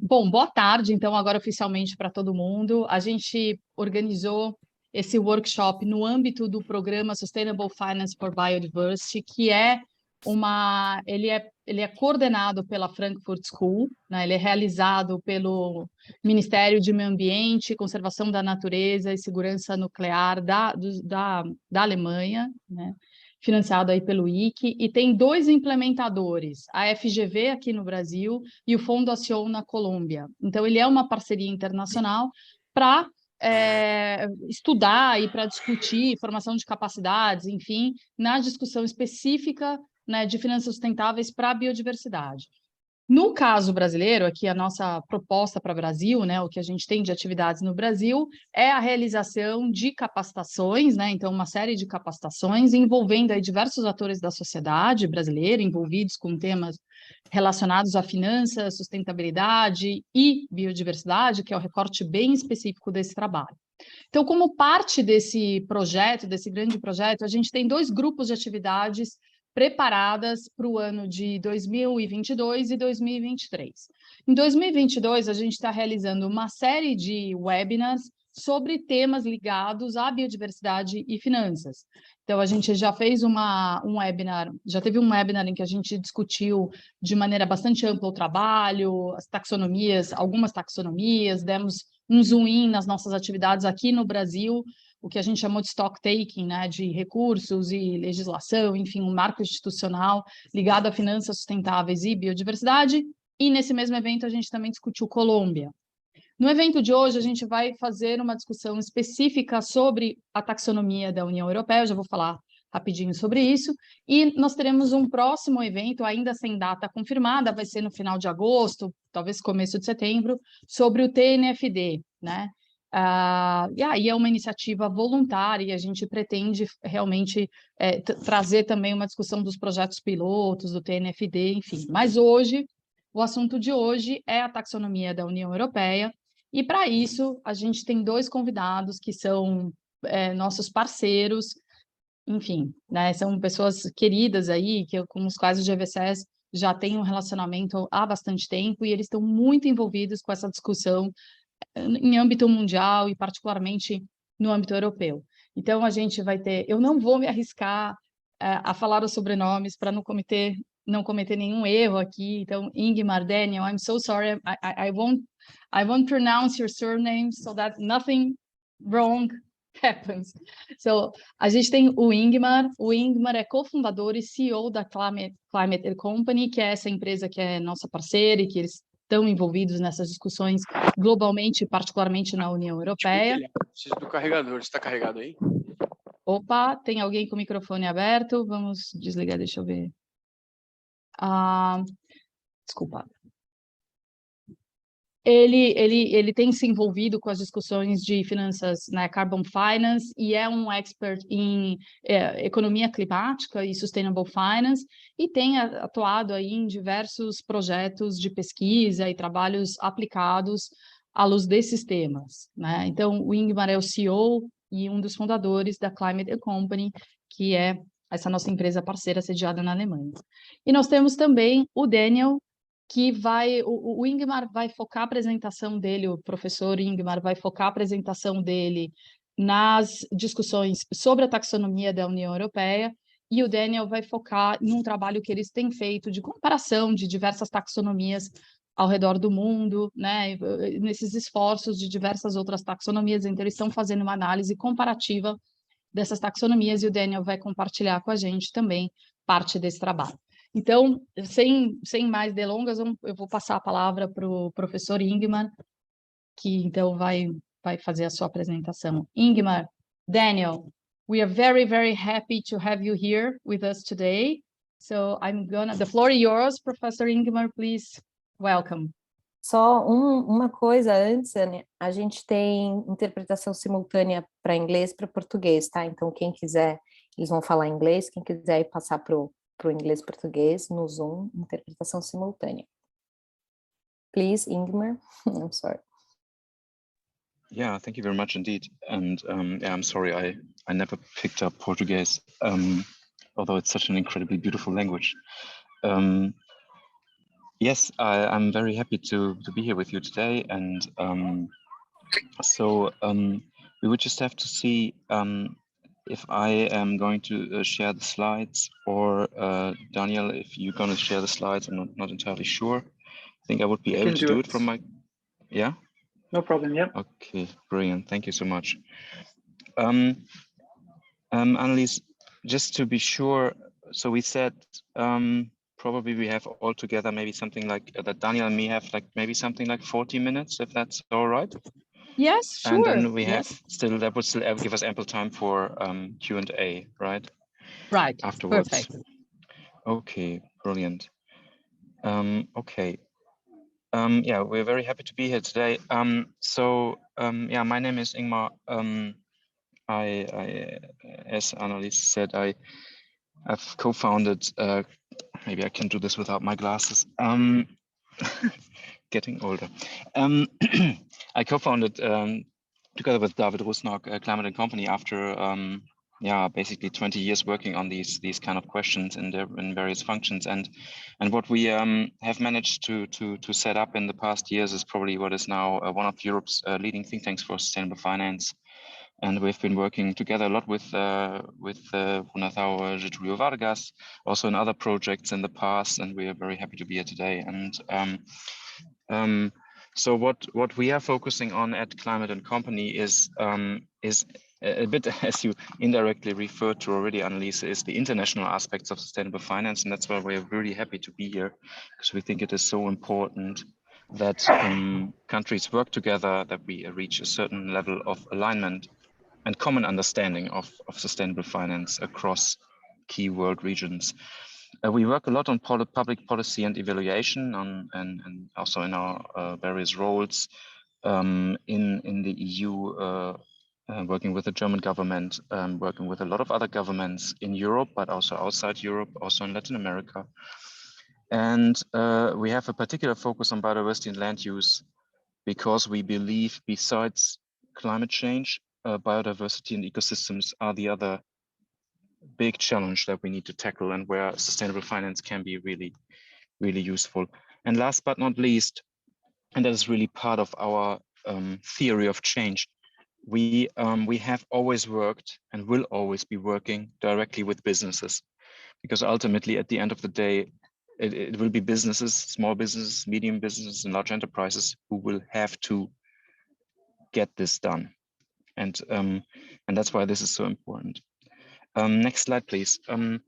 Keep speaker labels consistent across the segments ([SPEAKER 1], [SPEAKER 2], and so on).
[SPEAKER 1] Bom, boa tarde, então, agora oficialmente para todo mundo. A gente organizou esse workshop no âmbito do programa Sustainable Finance for Biodiversity, que é ele é coordenado pela Frankfurt School, né? Ele é realizado pelo Ministério de Meio Ambiente, Conservação da Natureza e Segurança Nuclear da Alemanha, né? Financiado aí pelo IC, e tem dois implementadores, a FGV aqui no Brasil e o Fundo Ação na Colômbia. Então, ele é uma parceria internacional para estudar e para discutir formação de capacidades, enfim, na discussão específica, né, de finanças sustentáveis para a biodiversidade. No caso brasileiro, aqui a nossa proposta para o Brasil, né, o que a gente tem de atividades no Brasil, é a realização de capacitações, né, então uma série de capacitações envolvendo aí diversos atores da sociedade brasileira, envolvidos com temas relacionados à finanças, sustentabilidade e biodiversidade, que é o recorte bem específico desse trabalho. Então, como parte desse projeto, desse grande projeto, a gente tem dois grupos de atividades preparadas para o ano de 2022 e 2023. Em 2022, a gente está realizando uma série de webinars sobre temas ligados à biodiversidade e finanças. Então, a gente já fez já teve um webinar em que a gente discutiu de maneira bastante ampla o trabalho, as taxonomias, algumas taxonomias, demos um zoom-in nas nossas atividades aqui no Brasil, o que a gente chamou de stock taking, né, de recursos e legislação, enfim, um marco institucional ligado a finanças sustentáveis e biodiversidade, e nesse mesmo evento a gente também discutiu Colômbia. No evento de hoje, a gente vai fazer uma discussão específica sobre a taxonomia da União Europeia, eu já vou falar rapidinho sobre isso, e nós teremos um próximo evento, ainda sem data confirmada, vai ser no final de agosto, talvez começo de setembro, sobre o TNFD, né? E aí é uma iniciativa voluntária e a gente pretende realmente trazer também uma discussão dos projetos pilotos, do TNFD, enfim. Mas hoje, o assunto de hoje é a taxonomia da União Europeia, e para isso a gente tem dois convidados que são nossos parceiros, enfim, né, são pessoas queridas aí, com os quais o GVCS já tem um relacionamento há bastante tempo, e eles estão muito envolvidos com essa discussão em âmbito mundial e particularmente no âmbito europeu. Então, a gente vai ter... Eu não vou me arriscar a falar os sobrenomes para não cometer nenhum erro aqui. Então, Ingmar, Daniel, I'm so sorry, I won't pronounce your surnames so that nothing wrong happens. So, a gente tem o Ingmar é cofundador e CEO da Climate Company, que é essa empresa que é nossa parceira e que eles estão envolvidos nessas discussões globalmente, particularmente na União Europeia.
[SPEAKER 2] Preciso do carregador, está carregado aí?
[SPEAKER 1] Opa, tem alguém com o microfone aberto? Vamos desligar, deixa eu ver. Desculpa. Ele tem se envolvido com as discussões de finanças, né, carbon finance, e é um expert em economia climática e sustainable finance, e tem atuado aí em diversos projetos de pesquisa e trabalhos aplicados à luz desses temas, né? Então, o Ingmar é o CEO e um dos fundadores da Climate Company, que é essa nossa empresa parceira sediada na Alemanha. E nós temos também o Daniel, que o Ingmar vai focar a apresentação dele, o professor Ingmar vai focar a apresentação dele nas discussões sobre a taxonomia da União Europeia, e o Daniel vai focar em um trabalho que eles têm feito de comparação de diversas taxonomias ao redor do mundo, né, nesses esforços de diversas outras taxonomias. Então, eles estão fazendo uma análise comparativa dessas taxonomias, e o Daniel vai compartilhar com a gente também parte desse trabalho. Então, sem mais delongas, eu vou passar a palavra para o professor Ingmar, que então vai fazer a sua apresentação. Ingmar, Daniel, we are very, very happy to have you here with us today. So the floor is yours, Professor Ingmar, please, welcome.
[SPEAKER 3] Só uma coisa antes, Anne, a gente tem interpretação simultânea para inglês e para português, tá? Então, quem quiser, eles vão falar inglês, quem quiser ir passar para o inglês-português, no Zoom, interpretação simultânea. Please, Ingmar, I'm sorry.
[SPEAKER 4] Yeah, thank you very much indeed. And yeah, I'm sorry, I never picked up Portuguese, although it's such an incredibly beautiful language. Yes, I'm very happy to be here with you today, and we would just have to see if I am going to share the slides, or Daniel, if you're going to share the slides. I'm not entirely sure. I think I would be able to do it from my, yeah?
[SPEAKER 5] No problem, yeah.
[SPEAKER 4] Okay, brilliant. Thank you so much. Annelies, just to be sure, so we said probably we have all together maybe something like that Daniel and me have like maybe something like 40 minutes, if that's all right.
[SPEAKER 1] Yes, sure.
[SPEAKER 4] And then we have
[SPEAKER 1] yes.
[SPEAKER 4] that would still give us ample time for Q&A, right?
[SPEAKER 1] Right.
[SPEAKER 4] Afterwards.
[SPEAKER 1] Perfect.
[SPEAKER 4] Okay, brilliant. Okay. Yeah, we're very happy to be here today. Yeah, my name is Ingmar. I as Annelies said, I've co-founded, maybe I can do this without my glasses, getting older. I co-founded together with David Rusnok, Climate and Company, after yeah, basically 20 years working on these kind of questions in various functions, and what we have managed to set up in the past years is probably what is now one of Europe's leading think tanks for sustainable finance. And we've been working together a lot with Fundação Getúlio Vargas, also in other projects in the past, and we are very happy to be here today. And so what we are focusing on at Climate and Company is a bit, as you indirectly referred to already, Annelies, is the international aspects of sustainable finance, and that's why we're really happy to be here, because we think it is so important that countries work together, that we reach a certain level of alignment and common understanding of sustainable finance across key world regions. We work a lot on public policy and evaluation, and also in our various roles in the EU, working with the German government, working with a lot of other governments in Europe, but also outside Europe, also in Latin America. And we have a particular focus on biodiversity and land use, because we believe besides climate change, biodiversity and ecosystems are the other big challenge that we need to tackle, and where sustainable finance can be really, really useful. And last but not least, and that is really part of our theory of change, we have always worked and will always be working directly with businesses, because ultimately at the end of the day, it will be businesses, small businesses, medium businesses, and large enterprises who will have to get this done. And that's why this is so important. Next slide, please. I'm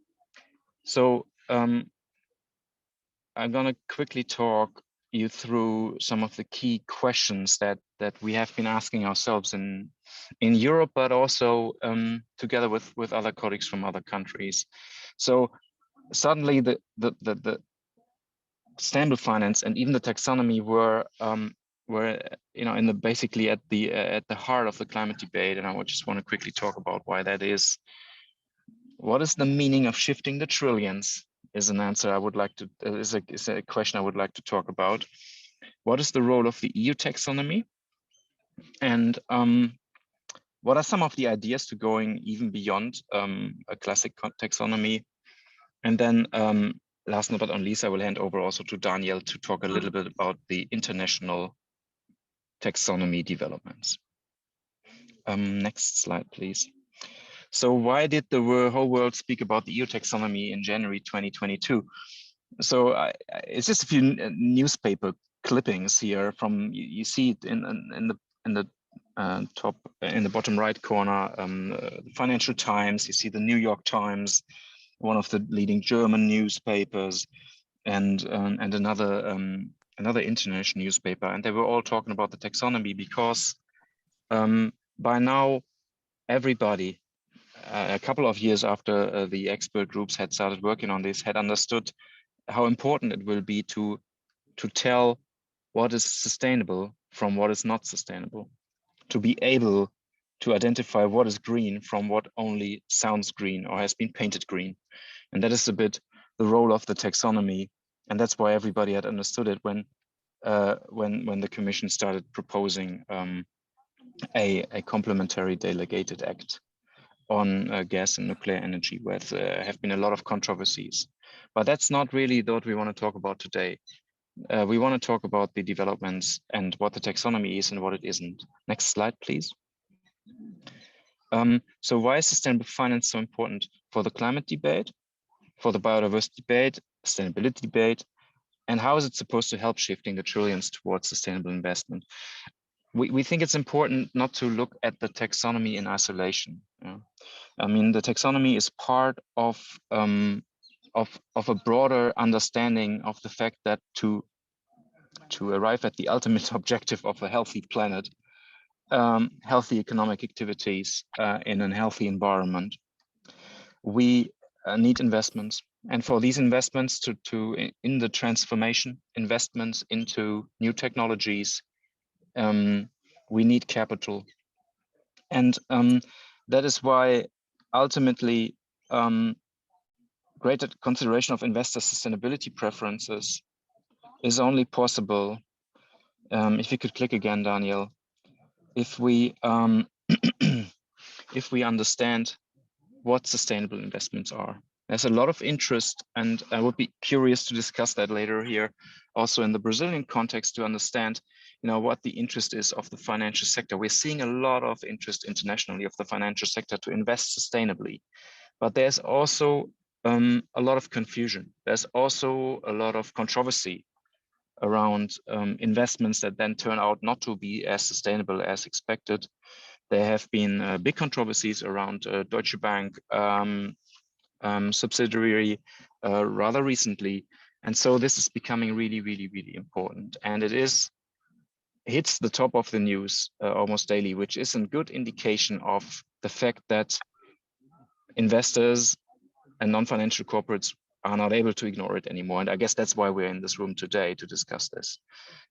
[SPEAKER 4] gonna quickly talk you through some of the key questions that we have been asking ourselves in Europe, but also together with other colleagues from other countries. So suddenly the sustainable finance and even the taxonomy were in the basically at the heart of the climate debate, and I would just want to quickly talk about why that is. What is the meaning of shifting the trillions? Is an answer I would like to is a question I would like to talk about. What is the role of the EU taxonomy, and what are some of the ideas to going even beyond a classic taxonomy? And then last but not least, I will hand over also to Daniel to talk a little bit about the international taxonomy developments. Next slide, please. So why did the whole world speak about the EU taxonomy in January 2022? So it's just a few newspaper clippings here from, you see it in the top, in the bottom right corner, the Financial Times, you see the New York Times, one of the leading German newspapers, and another international newspaper, and they were all talking about the taxonomy, because by now everybody, a couple of years after the expert groups had started working on this, had understood how important it will be to tell what is sustainable from what is not sustainable, to be able to identify what is green from what only sounds green or has been painted green. And that is a bit the role of the taxonomy, and that's why everybody had understood it when the Commission started proposing a complementary delegated act on gas and nuclear energy, where there have been a lot of controversies. But that's not really what we want to talk about today. we want to talk about the developments and what the taxonomy is and what it isn't. Next slide, please. So why is sustainable finance so important for the climate debate, for the biodiversity debate, sustainability debate, and how is it supposed to help shifting the trillions towards sustainable investment? We think it's important not to look at the taxonomy in isolation. I mean, the taxonomy is part of a broader understanding of the fact that to arrive at the ultimate objective of a healthy planet, healthy economic activities in a healthy environment, we need investments. And for these investments in the transformation, investments into new technologies, we need capital. And that is why ultimately greater consideration of investor sustainability preferences is only possible, if you could click again, Daniel, if we if we understand what sustainable investments are. There's a lot of interest, and I would be curious to discuss that later here, also in the Brazilian context, to understand, what the interest is of the financial sector. We're seeing a lot of interest internationally of the financial sector to invest sustainably, but there's also a lot of confusion. There's also a lot of controversy around investments that then turn out not to be as sustainable as expected. There have been big controversies around Deutsche Bank subsidiary rather recently. And so this is becoming really, really, really important. And it hits the top of the news almost daily, which is a good indication of the fact that investors and non-financial corporates are not able to ignore it anymore. And I guess that's why we're in this room today to discuss this.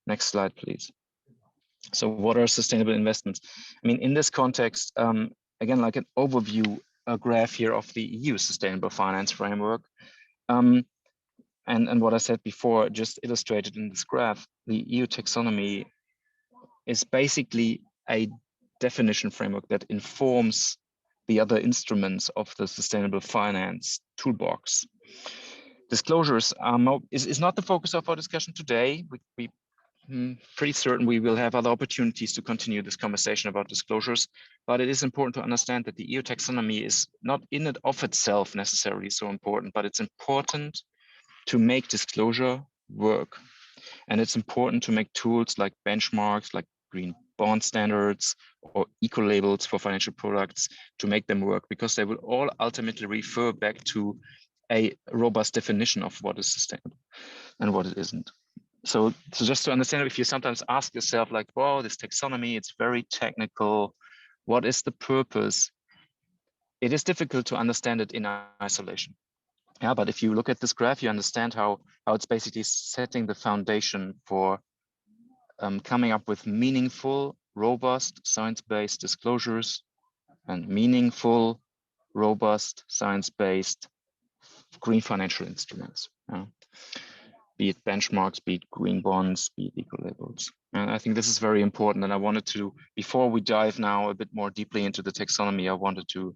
[SPEAKER 4] Next slide, please. So what are sustainable investments? I mean, in this context, again, like an overview graph here of the EU Sustainable Finance Framework. And what I said before, just illustrated in this graph, the EU taxonomy is basically a definition framework that informs the other instruments of the sustainable finance toolbox. Disclosures is not the focus of our discussion today. I'm pretty certain we will have other opportunities to continue this conversation about disclosures, but it is important to understand that the EU taxonomy is not in and of itself necessarily so important, but it's important to make disclosure work. And it's important to make tools like benchmarks, like green bond standards or eco-labels for financial products to make them work, because they will all ultimately refer back to a robust definition of what is sustainable and what it isn't. So just to understand, if you sometimes ask yourself like, wow, this taxonomy, it's very technical. What is the purpose? It is difficult to understand it in isolation. Yeah, but if you look at this graph, you understand how it's basically setting the foundation for coming up with meaningful, robust, science-based disclosures and meaningful, robust, science-based green financial instruments. Be it benchmarks, be it green bonds, be it eco-labels. And I think this is very important. And I wanted to, before we dive now a bit more deeply into the taxonomy, I wanted to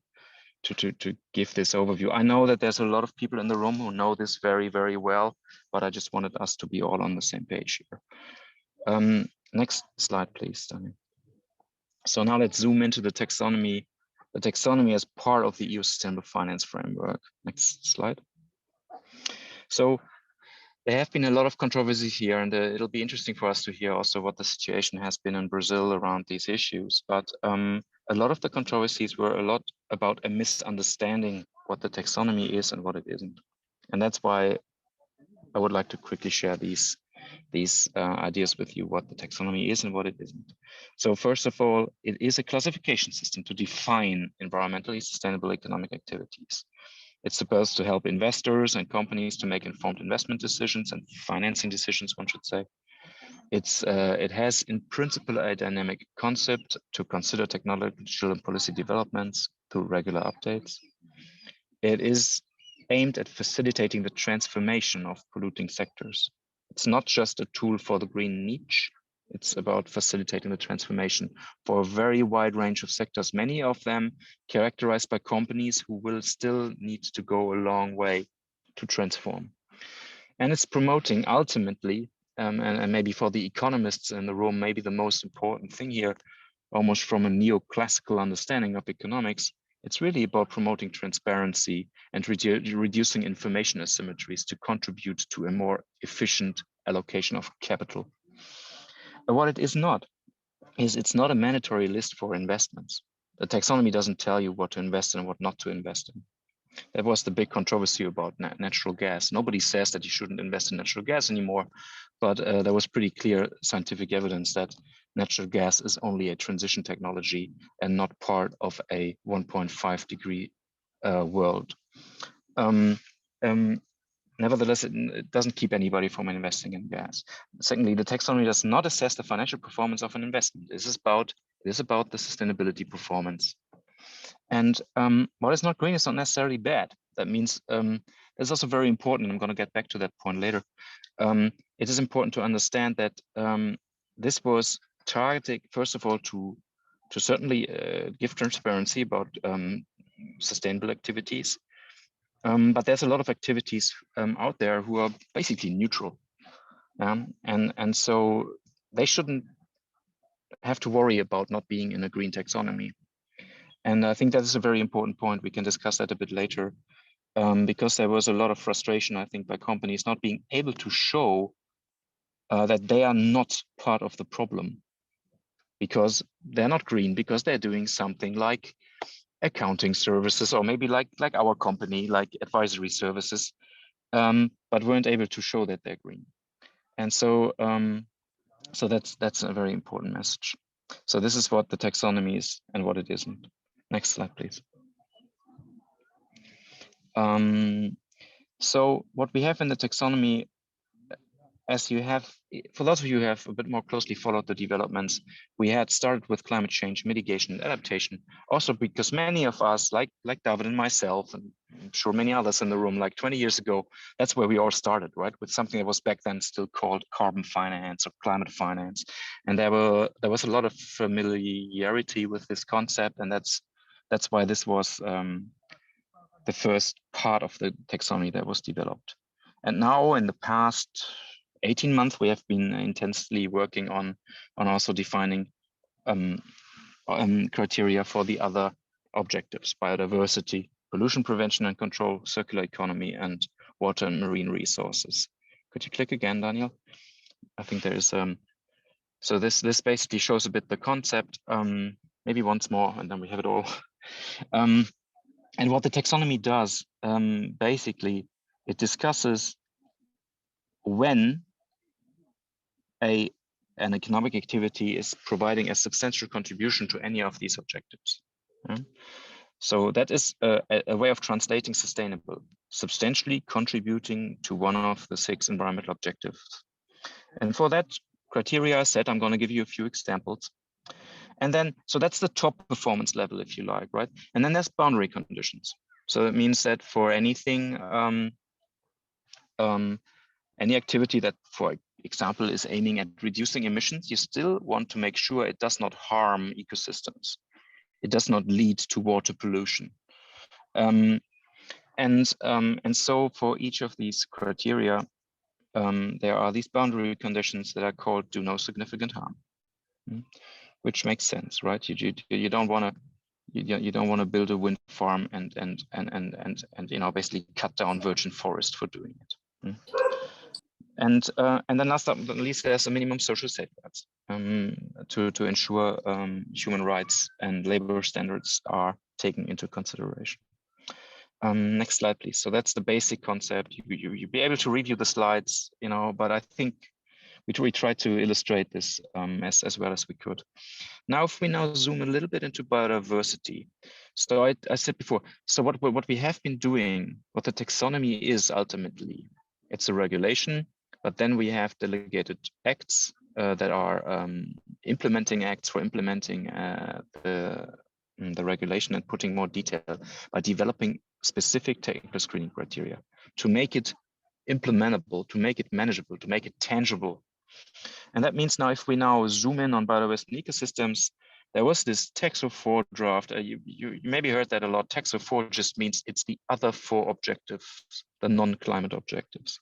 [SPEAKER 4] give this overview. I know that there's a lot of people in the room who know this very, very well, but I just wanted us to be all on the same page here. Next slide, please, Daniel. So now let's zoom into the taxonomy. The taxonomy as part of the EU Sustainable Finance Framework. Next slide. So there have been a lot of controversies here, and it'll be interesting for us to hear also what the situation has been in Brazil around these issues. But a lot of the controversies were a lot about a misunderstanding what the taxonomy is and what it isn't. And that's why I would like to quickly share these ideas with you, what the taxonomy is and what it isn't. So first of all, it is a classification system to define environmentally sustainable economic activities. It's supposed to help investors and companies to make informed investment decisions and financing decisions, one should say. It has in principle a dynamic concept to consider technological and policy developments through regular updates. It is aimed at facilitating the transformation of polluting sectors. It's not just a tool for the green niche. It's about facilitating the transformation for a very wide range of sectors, many of them characterized by companies who will still need to go a long way to transform. And it's promoting ultimately and maybe for the economists in the room, maybe the most important thing here, almost from a neoclassical understanding of economics, it's really about promoting transparency and reducing information asymmetries to contribute to a more efficient allocation of capital. But what it is not, is it's not a mandatory list for investments. The taxonomy doesn't tell you what to invest in and what not to invest in. That was the big controversy about natural gas. Nobody says that you shouldn't invest in natural gas anymore, but there was pretty clear scientific evidence that natural gas is only a transition technology and not part of a 1.5 degree world. Nevertheless, it doesn't keep anybody from investing in gas. Secondly, the taxonomy does not assess the financial performance of an investment. It is about the sustainability performance. And what is not green is not necessarily bad. That means it's also very important, and I'm going to get back to that point later. It is important to understand that this was targeted, first of all, to certainly give transparency about sustainable activities. But there's a lot of activities out there who are basically neutral. And so they shouldn't have to worry about not being in a green taxonomy. And I think that is a very important point. We can discuss that a bit later, because there was a lot of frustration, I think, by companies not being able to show that they are not part of the problem, because they're not green, because they're doing something like accounting services, or maybe like our company, like advisory services, but weren't able to show that they're green. And so, so that's a very important message. So this is what the taxonomy is and what it isn't. Next slide, please. So what we have in the taxonomy, as you have, for those of you who have a bit more closely followed the developments, we had started with climate change mitigation and adaptation. Also because many of us, like David and myself, and I'm sure many others in the room, like 20 years ago, that's where we all started, right? With something that was back then still called carbon finance or climate finance. And there was a lot of familiarity with this concept, and that's why this was the first part of the taxonomy that was developed. And now in the past 18 months, we have been intensely working on also defining criteria for the other objectives: biodiversity, pollution prevention and control, circular economy, and water and marine resources. Could you click again, Daniel? I think there is, so this basically shows a bit the concept, maybe once more, and then we have it all. And what the taxonomy does, basically, it discusses when an economic activity is providing a substantial contribution to any of these objectives. So that is a way of translating sustainable, substantially contributing to one of the 6 environmental objectives. And for that criteria set, I'm going to give you a few examples. And then, so that's the top performance level, if you like, right? And then there's boundary conditions. So it means that for anything, any activity that, for example, is aiming at reducing emissions, you still want to make sure it does not harm ecosystems. It does not lead to water pollution. And so for each of these criteria, there are these boundary conditions that are called do no significant harm, which makes sense, right? You don't want to build a wind farm and basically cut down virgin forest for doing it. And then last but not least, there's a minimum social safeguards to ensure human rights and labor standards are taken into consideration. Next slide, please. So that's the basic concept. You'll be able to review the slides, but I think we tried to illustrate this as well as we could. Now, if we now zoom a little bit into biodiversity. So I said before, so what we have been doing, what the taxonomy is ultimately, it's a regulation, but then we have delegated acts that are implementing acts for implementing the regulation and putting more detail by developing specific technical screening criteria to make it implementable, to make it manageable, to make it tangible. And that means now if we now zoom in on biodiversity ecosystems, there was this Taxo 4 draft. You maybe heard that a lot. Taxo 4 just means it's the other 4 objectives, the non-climate objectives.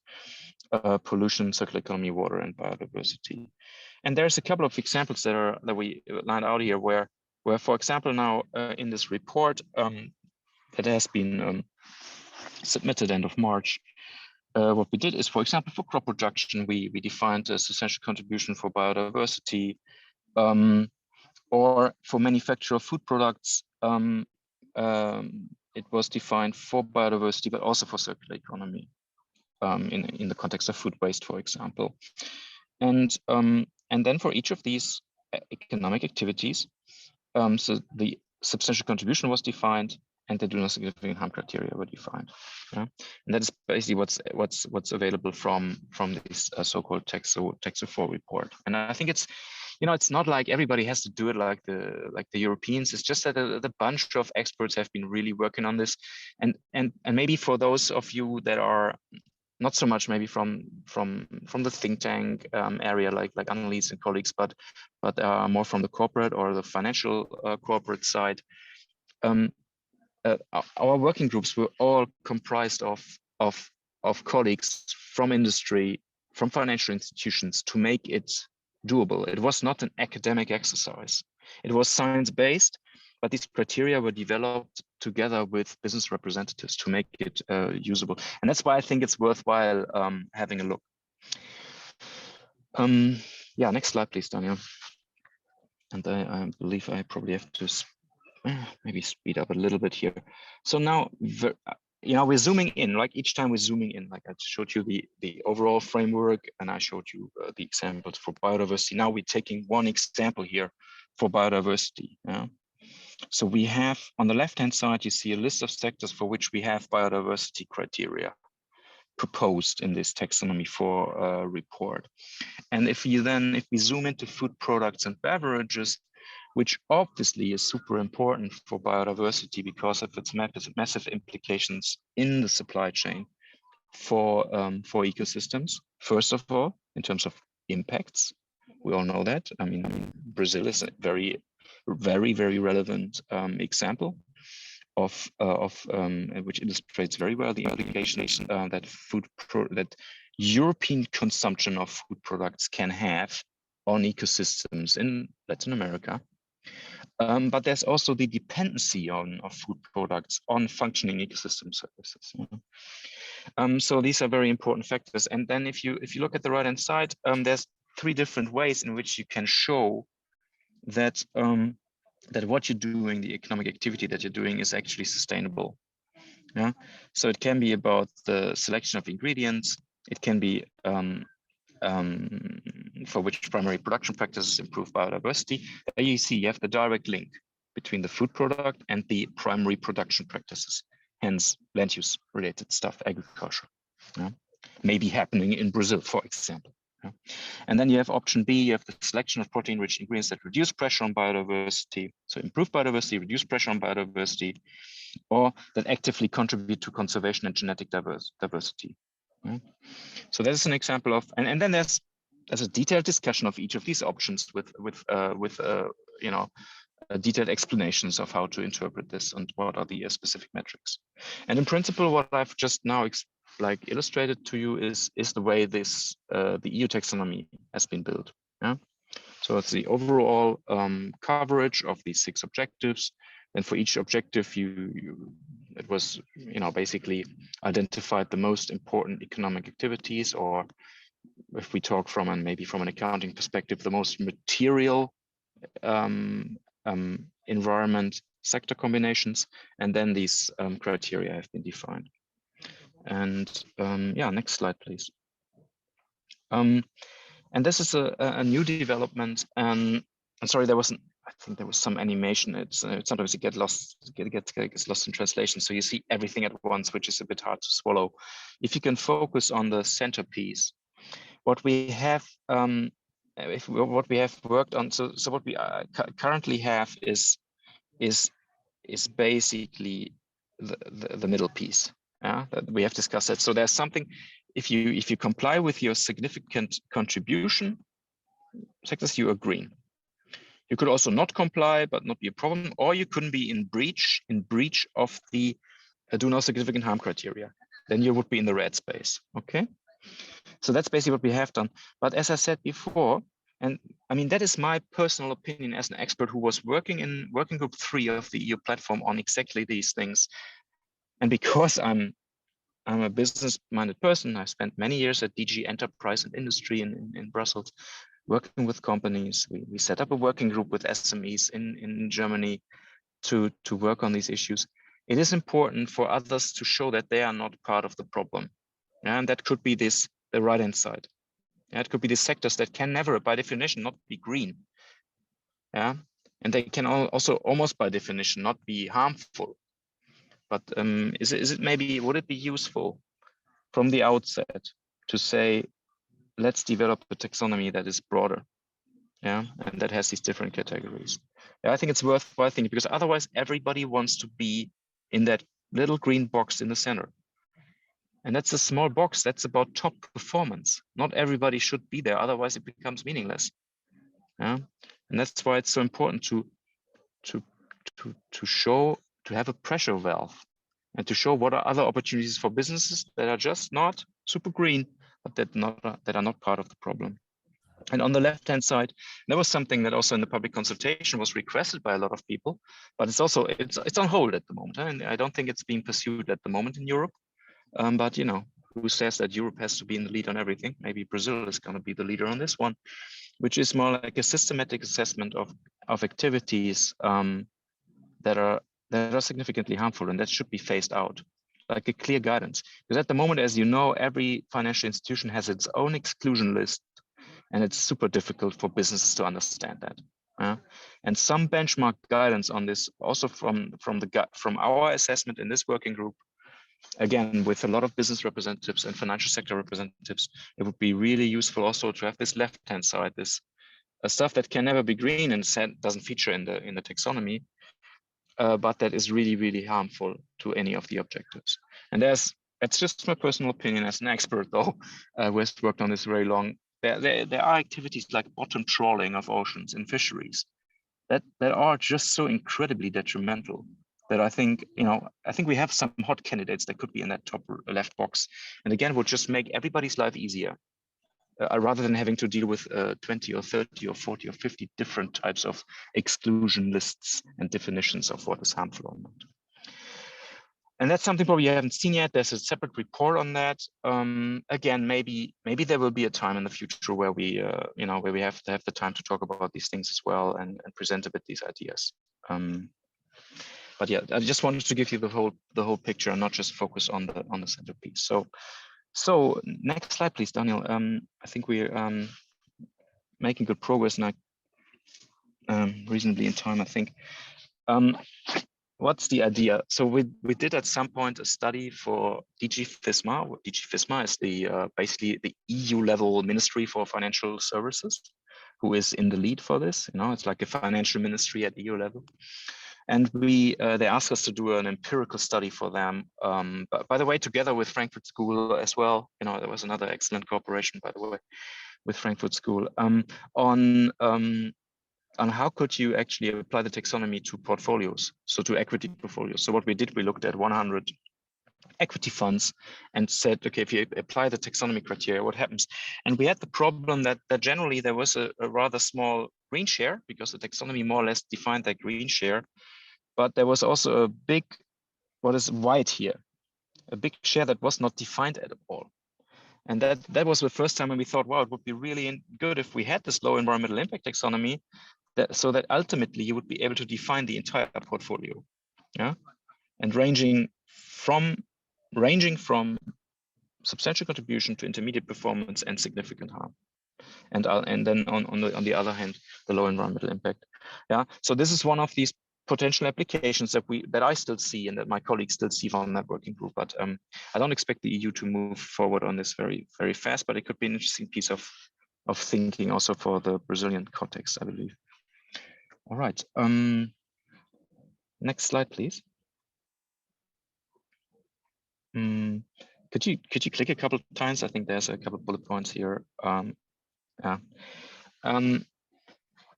[SPEAKER 4] pollution, circular economy, water, and biodiversity. And there's a couple of examples that we lined out here where for example, now in this report that has been submitted end of March, what we did is, for example, for crop production, we defined a substantial contribution for biodiversity, or for manufacture of food products, it was defined for biodiversity, but also for circular economy in the context of food waste, for example. And then for each of these economic activities, so the substantial contribution was defined, and the do no significant harm criteria were defined. Yeah? And that is basically what's available from this so-called Taxo 4 report. And I think it's, it's not like everybody has to do it like the Europeans. It's just that the bunch of experts have been really working on this, and maybe for those of you that are not so much maybe from the think tank area like Annelies and colleagues, but more from the corporate or the financial corporate side. Our working groups were all comprised of colleagues from industry, from financial institutions, to make it doable. It was not an academic exercise. It was science-based, but these criteria were developed together with business representatives to make it usable. And that's why I think it's worthwhile having a look. Yeah, next slide, please, Daniel. And I believe I probably have to maybe speed up a little bit here. So now, we're zooming in, like each time we're zooming in, like I showed you the overall framework, and I showed you the examples for biodiversity. Now we're taking one example here for biodiversity. Yeah? So we have, on the left-hand side, you see a list of sectors for which we have biodiversity criteria proposed in this Taxonomy 4 report. And if we zoom into food products and beverages, which obviously is super important for biodiversity because of its massive implications in the supply chain for ecosystems. First of all, in terms of impacts, we all know that. I mean, Brazil is a very, very, very relevant example of which illustrates very well the implications that European consumption of food products can have on ecosystems in Latin America. But there's also the dependency of food products on functioning ecosystem services. So these are very important factors. And then if you look at the right-hand side, there's 3 different ways in which you can show that that what you're doing, the economic activity that you're doing, is actually sustainable. Yeah. So it can be about the selection of ingredients. It can be for which primary production practices improve biodiversity. There you see you have the direct link between the food product and the primary production practices, hence land use related stuff, agriculture. Yeah? Maybe happening in Brazil, for example. Yeah? And then you have option B, you have the selection of protein-rich ingredients that reduce pressure on biodiversity, so improve biodiversity, reduce pressure on biodiversity, or that actively contribute to conservation and genetic diversity. Yeah? So that is an example of, and then there's a detailed discussion of each of these options with detailed explanations of how to interpret this and what are the specific metrics. And in principle, what I've just now illustrated to you is the way this the EU taxonomy has been built. Yeah. So it's the overall coverage of these 6 objectives. And for each objective, it was basically identified the most important economic activities, or if we talk maybe from an accounting perspective, the most material environment sector combinations, and then these criteria have been defined. And yeah, next slide, please. And this is a new development. And sorry, I think there was some animation. It's sometimes it gets lost in translation. So you see everything at once, which is a bit hard to swallow. If you can focus on the centerpiece, what we have worked on. So what we currently have is basically the middle piece. Yeah, that we have discussed it. So there's something. If you comply with your significant contribution sectors, you are green. You could also not comply, but not be a problem, or you couldn't be in breach of the do no significant harm criteria. Then you would be in the red space. Okay. So that's basically what we have done. But as I said before, and I mean, that is my personal opinion as an expert who was working in working group 3 of the EU platform on exactly these things. And because I'm a business-minded person, I spent many years at DG Enterprise and Industry in Brussels, working with companies. We set up a working group with SMEs in Germany to work on these issues. It is important for others to show that they are not part of the problem. And that could be the right-hand side. Yeah, it could be the sectors that can never, by definition, not be green. Yeah, and they can also almost by definition not be harmful. But is it maybe, would it be useful from the outset to say, let's develop a taxonomy that is broader, yeah, and that has these different categories? Yeah, I think it's worthwhile thinking, because otherwise everybody wants to be in that little green box in the center. And that's a small box. That's about top performance. Not everybody should be there, otherwise it becomes meaningless. Yeah, and that's why it's so important to show, to have a pressure valve, and to show what are other opportunities for businesses that are just not super green, but that are not part of the problem. And on the left-hand side, there was something that also in the public consultation was requested by a lot of people, but it's also it's on hold at the moment, and I don't think it's being pursued at the moment in Europe. But you know, who says that Europe has to be in the lead on everything? Maybe Brazil is going to be the leader on this one, which is more like a systematic assessment of activities that are significantly harmful, and that should be phased out, like a clear guidance. Because at the moment, as you know, every financial institution has its own exclusion list, and it's super difficult for businesses to understand that. And some benchmark guidance on this, also from our assessment in this working group, again, with a lot of business representatives and financial sector representatives, it would be really useful also to have this left-hand side, this stuff that can never be green and doesn't feature in the taxonomy, but that is really, really harmful to any of the objectives. And it's just my personal opinion as an expert, though, who has worked on this very long. There are activities like bottom trawling of oceans in fisheries that are just so incredibly detrimental that I think we have some hot candidates that could be in that top left box, and again would just make everybody's life easier, rather than having to deal with 20 or 30 or 40 or 50 different types of exclusion lists and definitions of what is harmful or not. And that's something probably you haven't seen yet. There's a separate report on that. Again, maybe there will be a time in the future where we where we have to have the time to talk about these things as well and present a bit these ideas. But yeah, I just wanted to give you the whole picture and not just focus on the centerpiece. So next slide, please, Daniel. I think we're making good progress now, reasonably in time, I think. What's the idea? So we did at some point a study for DG FISMA. DG FISMA is basically the EU level Ministry for Financial Services, who is in the lead for this. It's like a financial ministry at EU level. And they asked us to do an empirical study for them. But by the way, together with Frankfurt School as well. There was another excellent cooperation, by the way, with Frankfurt School on how could you actually apply the taxonomy to portfolios, so to equity portfolios. So what we did, we looked at 100 equity funds and said, okay, if you apply the taxonomy criteria, what happens? And we had the problem that generally there was a rather small green share, because the taxonomy more or less defined that green share, but there was also a big, what is white here, a big share that was not defined at all. And that was the first time when we thought, wow, it would be really good if we had this low environmental impact taxonomy, so that ultimately you would be able to define the entire portfolio, yeah, and ranging from substantial contribution to intermediate performance and significant harm, and then on the other hand, the low environmental impact, yeah. So this is one of these potential applications that I still see and that my colleagues still see from that working group. But I don't expect the EU to move forward on this very, very fast, but it could be an interesting piece of thinking also for the Brazilian context, I believe. All right. Next slide, please. Could you click a couple of times? I think there's a couple of bullet points here. Yeah.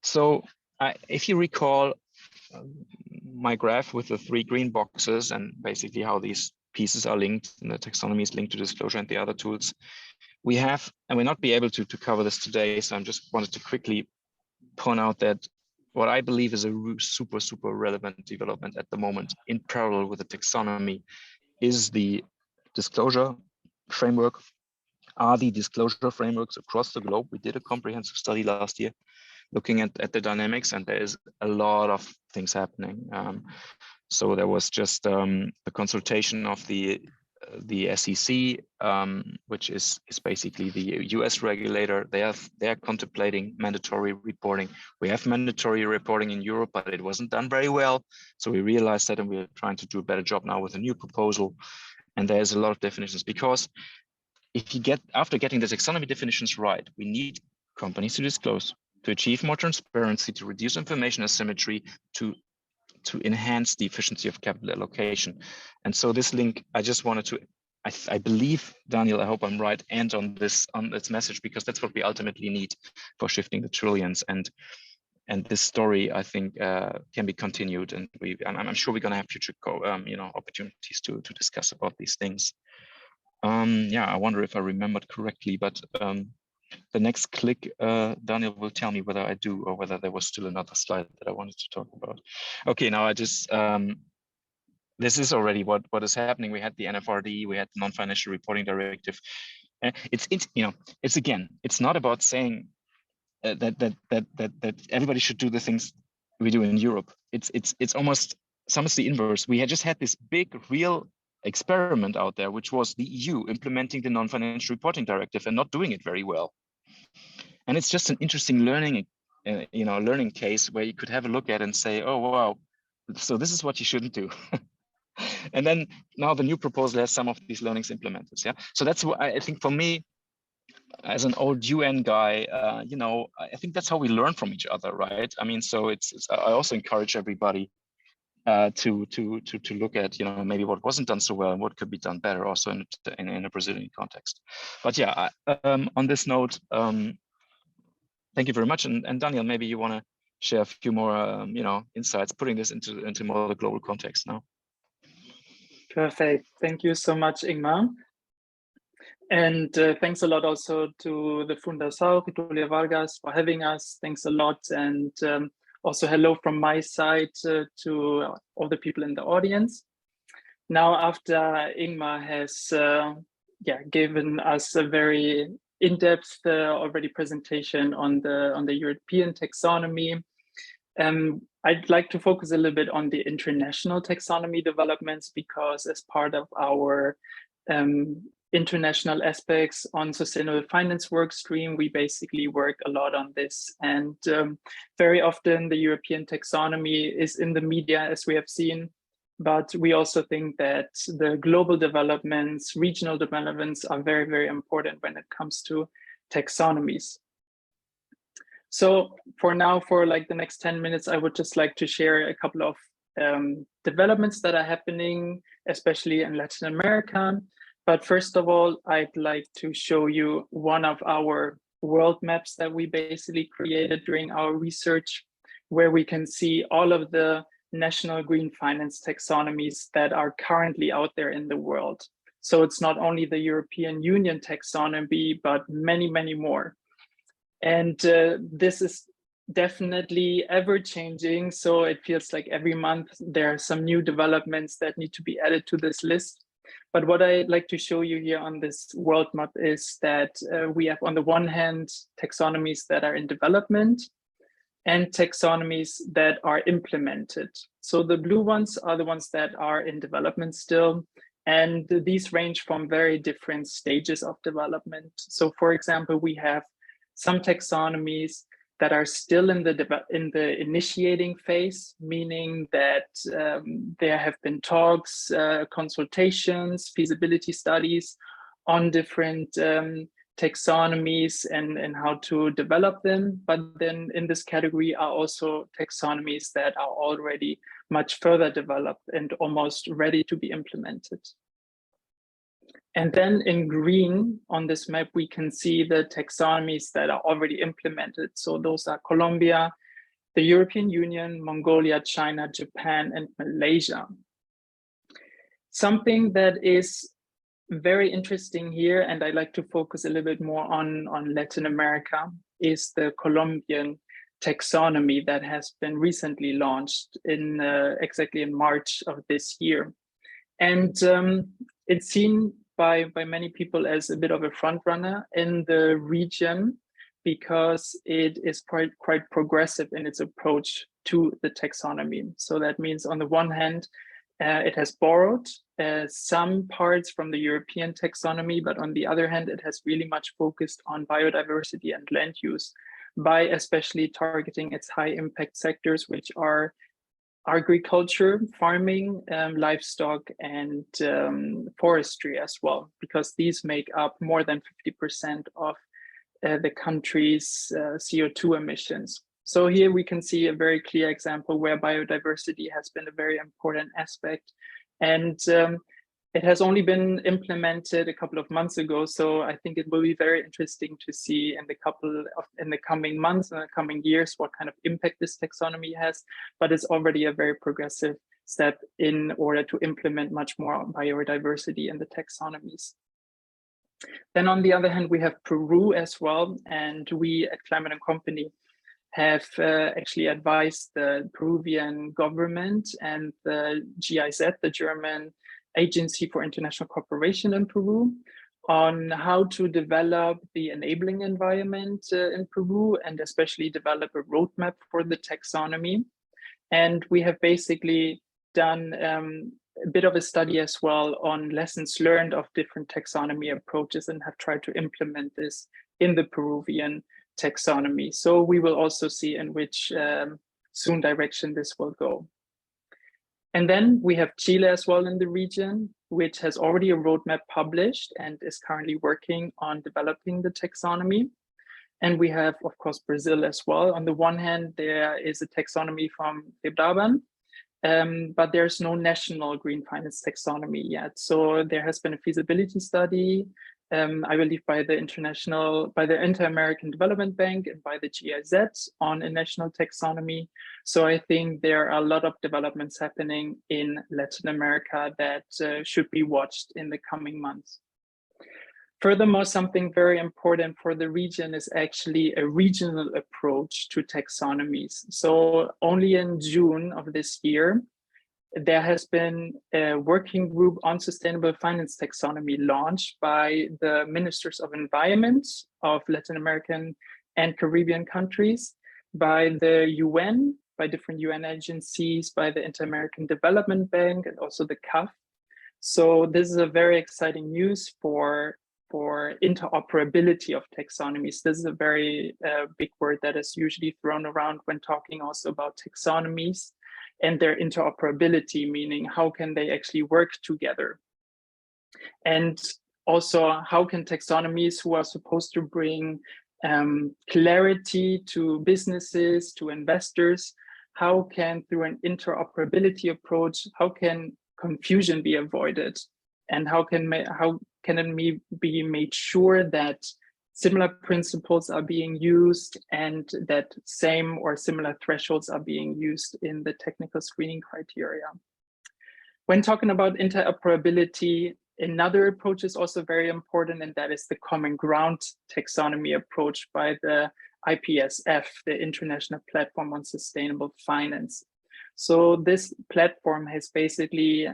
[SPEAKER 4] So if you recall my graph with the 3 green boxes and basically how these pieces are linked, and the taxonomy is linked to disclosure and the other tools. We have, and we'll not be able to cover this today, so I'm just wanted to quickly point out that what I believe is a super, super relevant development at the moment in parallel with the taxonomy is the disclosure framework, are the disclosure frameworks across the globe. We did a comprehensive study last year looking at the dynamics, and there is a lot of things happening. So there was just the consultation of the SEC, which is basically the US regulator. They are contemplating mandatory reporting. We have mandatory reporting in Europe, but it wasn't done very well. So we realized that, and we're trying to do a better job now with a new proposal. And there's a lot of definitions, because if you after getting the taxonomy definitions right, we need companies to disclose, to achieve more transparency, to reduce information asymmetry, to enhance the efficiency of capital allocation. And so this link, I just wanted to, I believe, Daniel, I hope I'm right, end on this message, because that's what we ultimately need for shifting the trillions. And this story, I think, can be continued, and I'm sure we're going to have future opportunities to discuss about these things. Yeah, I wonder if I remembered correctly, but the next click, Daniel will tell me whether I do or whether there was still another slide that I wanted to talk about. Okay, now I just, this is already what is happening. We had the NFRD, we had the non-financial reporting directive. It's again, it's not about saying that everybody should do the things we do in Europe. It's almost the inverse. We had just had this big real experiment out there, which was the EU implementing the non-financial reporting directive and not doing it very well. And it's just an interesting learning case where you could have a look at and say, oh, wow, so this is what you shouldn't do. And then now the new proposal has some of these learnings implemented. Yeah. So that's what I think for me, as an old UN guy, I think that's how we learn from each other, right? I mean, so I also encourage everybody to look at, maybe what wasn't done so well and what could be done better also in a Brazilian context. But yeah, on this note, thank you very much. And Daniel, maybe you want to share a few more, insights, putting this into more of the global context now.
[SPEAKER 5] Perfect. Thank you so much, Ingmar. And thanks a lot also to the Fundação, Julia Vargas, for having us. Thanks a lot. And also hello from my side to all the people in the audience. Now, after Ingmar has given us a very in-depth already presentation on the European taxonomy, I'd like to focus a little bit on the international taxonomy developments, because as part of our international aspects on sustainable finance work stream, we basically work a lot on this. And very often the European taxonomy is in the media, as we have seen, but we also think that the global developments, regional developments are very, very important when it comes to taxonomies. So for now, for like the next 10 minutes, I would just like to share a couple of developments that are happening, especially in Latin America. But first of all, I'd like to show you one of our world maps that we basically created during our research, where we can see all of the national green finance taxonomies that are currently out there in the world. So it's not only the European Union taxonomy, but many, many more. And this is definitely ever changing. So it feels like every month there are some new developments that need to be added to this list. But what I'd like to show you here on this world map is that we have, on the one hand, taxonomies that are in development and taxonomies that are implemented. So the blue ones are the ones that are in development still. And these range from very different stages of development. So for example, we have some taxonomies that are still in the initiating phase, meaning that there have been talks, consultations, feasibility studies on different taxonomies and how to develop them. But then in this category are also taxonomies that are already much further developed and almost ready to be implemented. And then in green on this map, we can see the taxonomies that are already implemented. So those are Colombia, the European Union, Mongolia, China, Japan, and Malaysia. Something that is very interesting here, and I like to focus a little bit more on Latin America, is the Colombian taxonomy that has been recently launched in exactly in March of this year. And it's seen by many people as a bit of a front runner in the region, because it is quite progressive in its approach to the taxonomy. So that means, on the one hand, it has borrowed some parts from the European taxonomy, but on the other hand, it has really much focused on biodiversity and land use, by especially targeting its high impact sectors, which are agriculture, farming, livestock, and forestry as well, because these make up more than 50% of the country's CO2 emissions. So here we can see a very clear example where biodiversity has been a very important aspect, and it has only been implemented a couple of months ago. So I think it will be very interesting to see in the coming months and the coming years what kind of impact this taxonomy has. But it's already a very progressive step in order to implement much more biodiversity in the taxonomies. Then on the other hand, we have Peru as well, and we at Climate & Company have actually advised the Peruvian government and the GIZ, the German Agency for International Cooperation in Peru, on how to develop the enabling environment in Peru, and especially develop a roadmap for the taxonomy. And we have basically done a bit of a study as well on lessons learned of different taxonomy approaches, and have tried to implement this in the Peruvian taxonomy. So we will also see in which soon direction this will go. And then we have Chile as well in the region, which has already a roadmap published and is currently working on developing the taxonomy. And we have, of course, Brazil as well. On the one hand, there is a taxonomy from Beverages, but there's no national green finance taxonomy yet. So there has been a feasibility study, I believe by the Inter-American Development Bank and by the GIZ on a national taxonomy. So I think there are a lot of developments happening in Latin America that should be watched in the coming months. Furthermore, something very important for the region is actually a regional approach to taxonomies. So only in June of this year, there has been a working group on sustainable finance taxonomy launched by the ministers of environment of Latin American and Caribbean countries, by the UN, by different UN agencies, by the Inter-American Development Bank, and also the CAF. So this is a very exciting news for interoperability of taxonomies. This is a very big word that is usually thrown around when talking also about taxonomies and their interoperability, meaning how can they actually work together? And also, how can taxonomies, who are supposed to bring clarity to businesses, to investors, how can, through an interoperability approach, how can confusion be avoided? And how can it be made sure that similar principles are being used and that same or similar thresholds are being used in the technical screening criteria? When talking about interoperability, another approach is also very important, and that is the common ground taxonomy approach by the IPSF, the International Platform on Sustainable Finance. So this platform has basically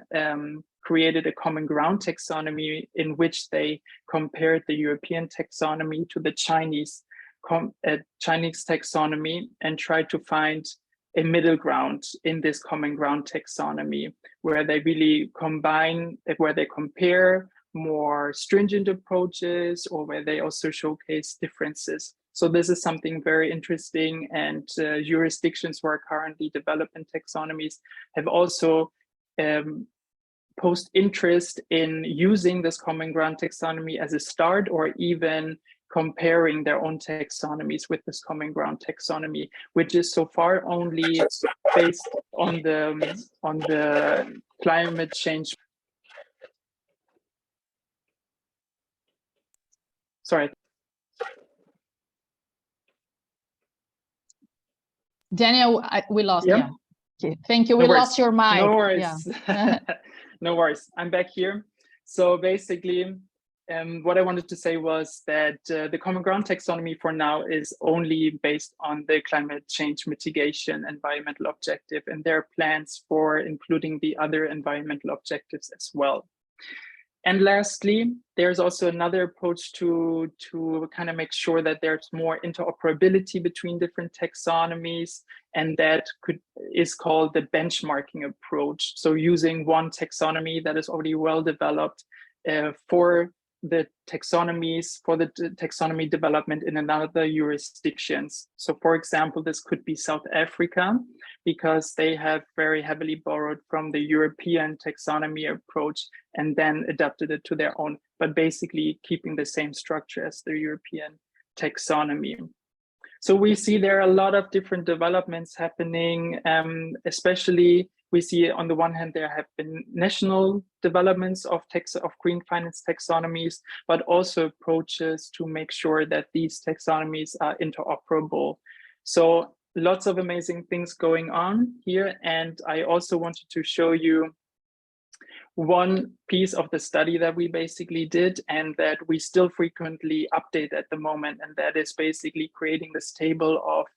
[SPEAKER 5] created a common ground taxonomy in which they compared the European taxonomy to the Chinese taxonomy and tried to find a middle ground in this common ground taxonomy, where they really combine, where they compare more stringent approaches, or where they also showcase differences. So this is something very interesting, and jurisdictions who are currently developing taxonomies have also posed interest in using this common ground taxonomy as a start, or even comparing their own taxonomies with this common ground taxonomy, which is so far only based on the climate change. Sorry.
[SPEAKER 1] Daniel, we lost.
[SPEAKER 5] Yeah.
[SPEAKER 1] Okay. Thank you. We lost your mic.
[SPEAKER 5] No worries.
[SPEAKER 1] Yeah.
[SPEAKER 5] No worries, I'm back here. So basically, what I wanted to say was that the Common Ground taxonomy for now is only based on the climate change mitigation environmental objective, and there are plans for including the other environmental objectives as well. And lastly, there's also another approach to kind of make sure that there's more interoperability between different taxonomies, and that is called the benchmarking approach. So using one taxonomy that is already well developed for the taxonomies, for the taxonomy development in another jurisdictions. So for example, this could be South Africa, because they have very heavily borrowed from the European taxonomy approach and then adapted it to their own, but basically keeping the same structure as the European taxonomy. So we see there are a lot of different developments happening, especially we see on the one hand, there have been national developments of green finance taxonomies, but also approaches to make sure that these taxonomies are interoperable. So lots of amazing things going on here. And I also wanted to show you one piece of the study that we basically did and that we still frequently update at the moment. And that is basically creating this table of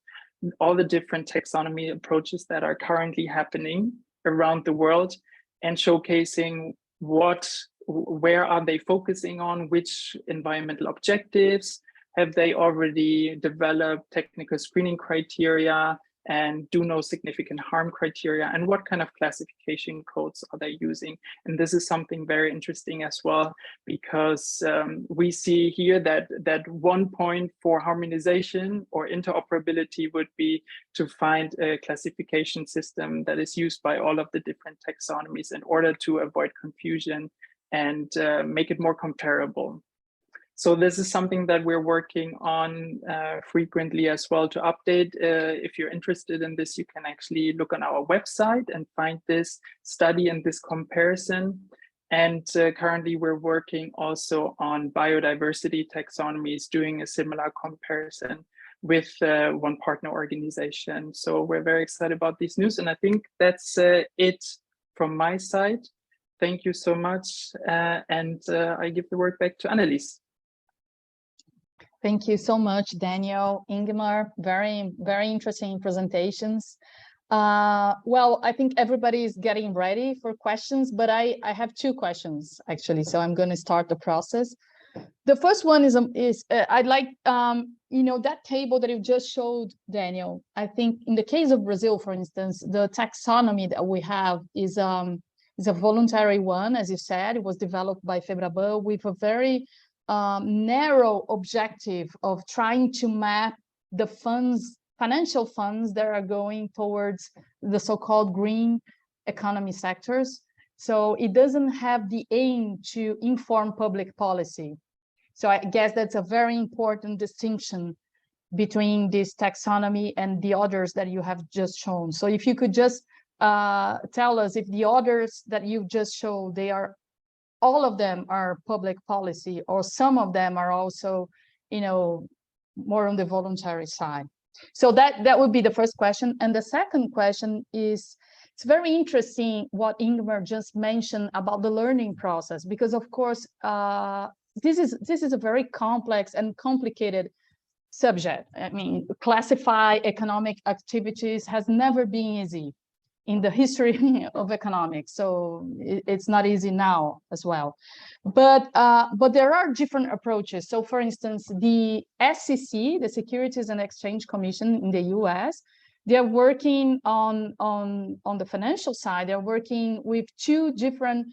[SPEAKER 5] all the different taxonomy approaches that are currently happening around the world and showcasing where are they focusing on, which environmental objectives, have they already developed technical screening criteria and do no significant harm criteria, and what kind of classification codes are they using? And this is something very interesting as well, because we see here that one point for harmonization or interoperability would be to find a classification system that is used by all of the different taxonomies in order to avoid confusion and make it more comparable. So this is something that we're working on frequently as well to update. If you're interested in this, you can actually look on our website and find this study and this comparison. And currently we're working also on biodiversity taxonomies, doing a similar comparison with one partner organization. So we're very excited about these news. And I think that's it from my side. Thank you so much. And I give the word back to Annelies.
[SPEAKER 1] Thank you so much, Daniel, Ingmar. Very, very interesting presentations. Well, I think everybody is getting ready for questions, but I have two questions, actually, so I'm going to start the process. The first one is I'd like, that table that you just showed, Daniel. I think in the case of Brazil, for instance, the taxonomy that we have is a voluntary one, as you said. It was developed by FEBRABAN with a very narrow objective of trying to map the financial funds that are going towards the so-called green economy sectors. So it doesn't have the aim to inform public policy. So I guess that's a very important distinction between this taxonomy and the others that you have just shown. So if you could just tell us if the others that you just showed, all of them are public policy, or some of them are also, more on the voluntary side. So that would be the first question. And the second question is, it's very interesting what Ingmar just mentioned about the learning process, because of course, this is a very complex and complicated subject. I mean, classify economic activities has never been easy in the history of economics, so it's not easy now as well. But there are different approaches. So, for instance, the SEC, the Securities and Exchange Commission in the U.S., they're working on the financial side. They're working with two different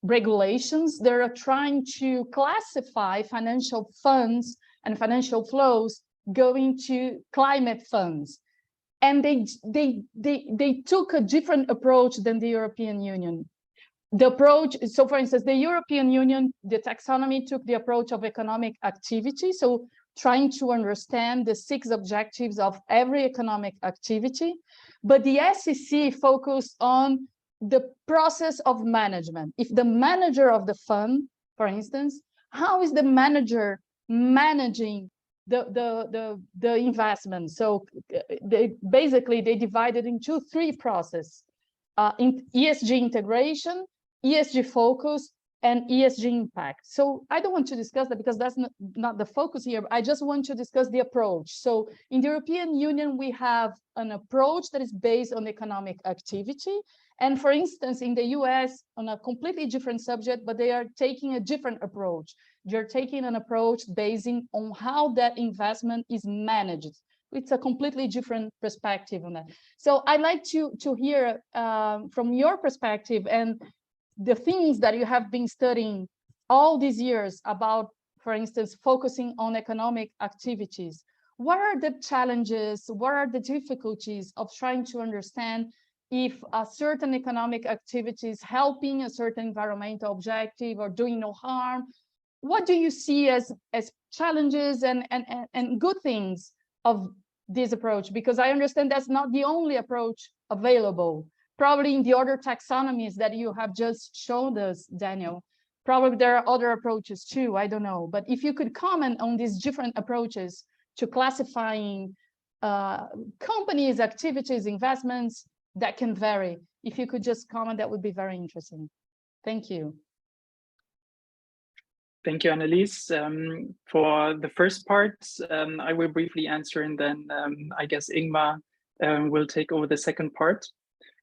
[SPEAKER 1] regulations. They're trying to classify financial funds and financial flows going to climate funds. And they took a different approach than the European Union. The approach, so for instance, the European Union, the taxonomy took the approach of economic activity, so trying to understand the 6 objectives of every economic activity. But the SEC focused on the process of management. If the manager of the fund, for instance, how is the manager managing the investment? So they divided into 3 processes. ESG integration, ESG focus, and ESG impact. So I don't want to discuss that because that's not the focus here. I just want to discuss the approach. So in the European Union, we have an approach that is based on economic activity. And for instance, in the US, on a completely different subject, but they are taking a different approach. They're taking an approach basing on how that investment is managed. It's a completely different perspective on that. So I'd like to hear from your perspective and the things that you have been studying all these years about, for instance, focusing on economic activities. What are the challenges? What are the difficulties of trying to understand if a certain economic activity is helping a certain environmental objective or doing no harm? What do you see as challenges and good things of this approach? Because I understand that's not the only approach available. Probably in the other taxonomies that you have just shown us, Daniel, probably there are other approaches too, I don't know. But if you could comment on these different approaches to classifying companies, activities, investments, that can vary. If you could just comment, that would be very interesting. Thank you.
[SPEAKER 5] Thank you, Annelies. For the first part, I will briefly answer, and then I guess Ingmar will take over the second part.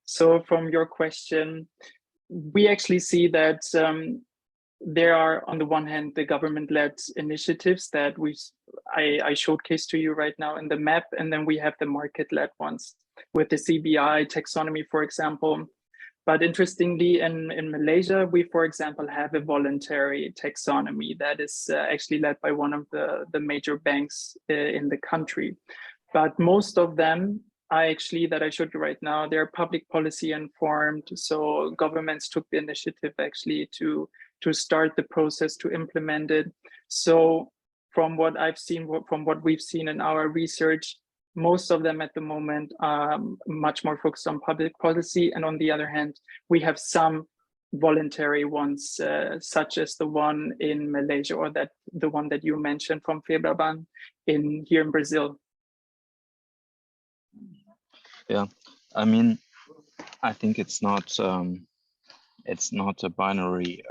[SPEAKER 5] So from your question, we actually see that there are, on the one hand, the government-led initiatives that I showcased to you right now in the map, and then we have the market-led ones with the CBI taxonomy, for example. But interestingly, in Malaysia, we, for example, have a voluntary taxonomy that is actually led by one of the major banks in the country. But most of them that I showed you right now, they're public policy informed. So governments took the initiative actually to start the process, to implement it. So from what I've seen, from what we've seen in our research, most of them at the moment are much more focused on public policy. And on the other hand, we have some voluntary ones, such as the one in Malaysia, or the one that you mentioned from Febraban here in Brazil.
[SPEAKER 4] Yeah, I mean, I think it's not a binary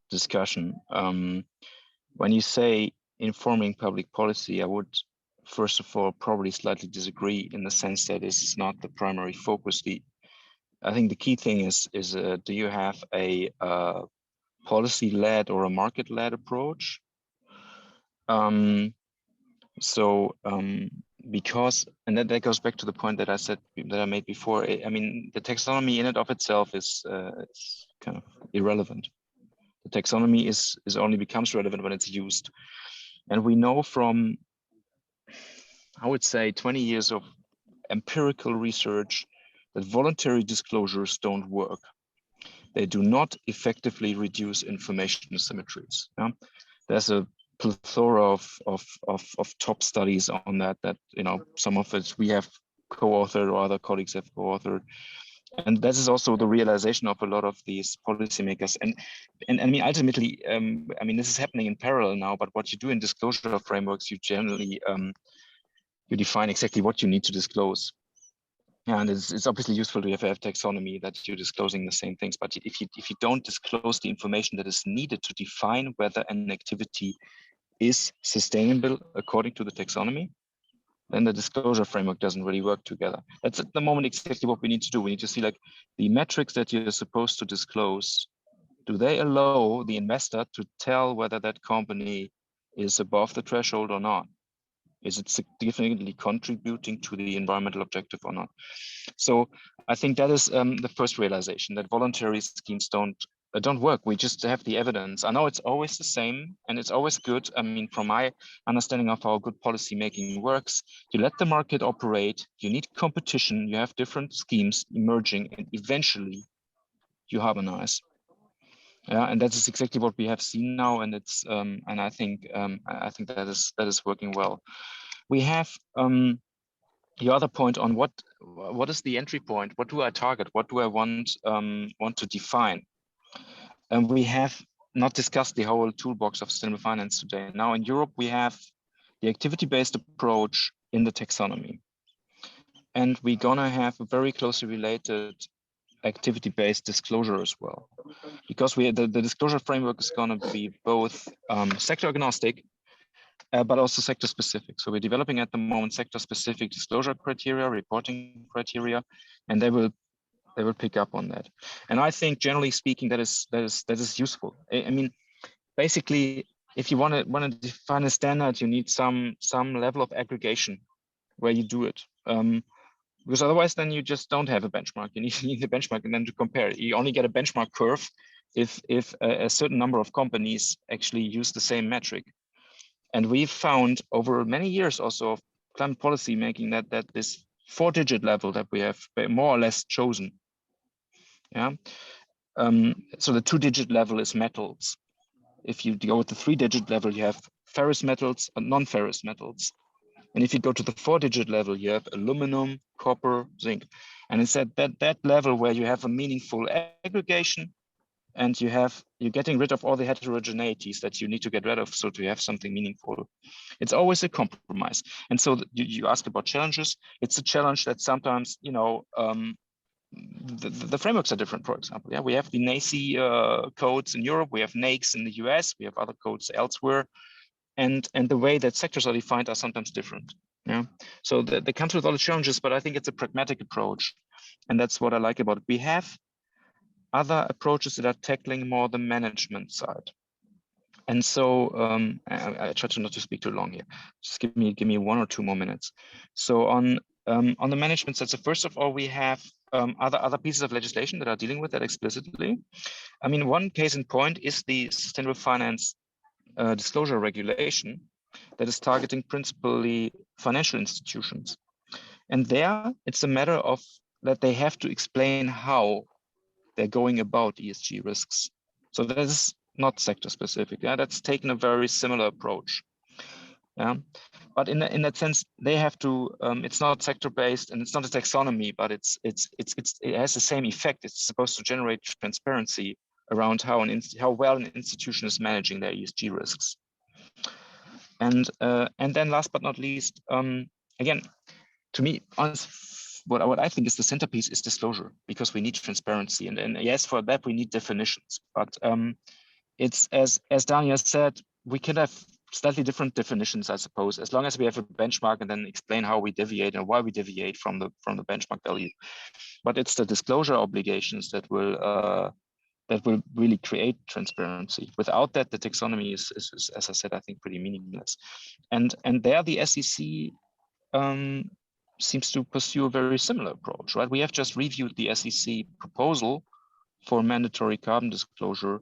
[SPEAKER 4] discussion. When you say informing public policy, I would first of all probably slightly disagree in the sense that this is not the primary focus. I think the key thing is do you have a policy-led or a market-led approach? Because, and that goes back to the point that I made before. I mean, the taxonomy in and of itself is it's kind of irrelevant. The taxonomy is only becomes relevant when it's used, and we know from, I would say, 20 years of empirical research that voluntary disclosures don't work. They do not effectively reduce information asymmetries. Yeah? There's a plethora of top studies on that, you know, some of it we have co-authored or other colleagues have co-authored. And that is also the realization of a lot of these policymakers. And I mean, ultimately, I mean, this is happening in parallel now, but what you do in disclosure frameworks, you generally, you define exactly what you need to disclose. And it's obviously useful to have taxonomy that you're disclosing the same things, but if you don't disclose the information that is needed to define whether an activity is sustainable according to the taxonomy, then the disclosure framework doesn't really work together. That's at the moment exactly what we need to do. We need to see, like, the metrics that you're supposed to disclose, do they allow the investor to tell whether that company is above the threshold or not? Is it significantly contributing to the environmental objective or not? So I think that is the first realization, that voluntary schemes don't work. We just have the evidence. I know it's always the same and it's always good. I mean, from my understanding of how good policy making works, you let the market operate, you need competition, you have different schemes emerging, and eventually you harmonize. Yeah, and that is exactly what we have seen now, and it's and I think that is working well. We have the other point on what is the entry point? What do I target? What do I want to define? And we have not discussed the whole toolbox of sustainable finance today. Now in Europe, we have the activity-based approach in the taxonomy. and we're gonna have a very closely related activity-based disclosure as well, because the disclosure framework is gonna be both sector agnostic, but also sector specific. So we're developing at the moment sector specific disclosure criteria, reporting criteria, and they will pick up on that. And I think generally speaking, that is useful. I mean, basically, if you want to define a standard, you need some level of aggregation where you do it. Because otherwise, then you just don't have a benchmark. You need a benchmark and then to compare. You only get a benchmark curve if a certain number of companies actually use the same metric. And we've found over many years also of climate policy making that this 4-digit level that we have more or less chosen. Yeah. So the 2-digit level is metals. If you go with the 3-digit level, you have ferrous metals and non-ferrous metals. And if you go to the 4-digit level, you have aluminum, copper, zinc. And it's at that level where you have a meaningful aggregation, and you're getting rid of all the heterogeneities that you need to get rid of so to have something meaningful. It's always a compromise. And so you ask about challenges. It's a challenge that sometimes, you know, the frameworks are different, for example. Yeah, we have the NACE codes in Europe, we have NAICS in the US, we have other codes elsewhere. And the way that sectors are defined are sometimes different. Yeah, so they come with all the challenges, but I think it's a pragmatic approach. And that's what I like about it. We have other approaches that are tackling more the management side. And so I try to not to speak too long here. Just give me 1 or 2 more minutes. So on the management side, so first of all, we have other pieces of legislation that are dealing with that explicitly. I mean, one case in point is the Sustainable Finance Disclosure Regulation that is targeting principally financial institutions. And there, it's a matter of that they have to explain how they're going about ESG risks. So that is not sector specific. Yeah, that's taken a very similar approach. Yeah, but in that sense, they have to. It's not sector based and it's not a taxonomy, but it has the same effect. It's supposed to generate transparency around how well an institution is managing their ESG risks. And then last but not least, again, to me, what I think is the centerpiece is disclosure, because we need transparency, and yes, for that we need definitions. But it's as Daniel said, we can have slightly different definitions, I suppose, as long as we have a benchmark and then explain how we deviate and why we deviate from the benchmark value. But it's the disclosure obligations that will really create transparency. Without that, the taxonomy is, as I said, I think pretty meaningless. And there, the SEC seems to pursue a very similar approach, right? We have just reviewed the SEC proposal for mandatory carbon disclosure,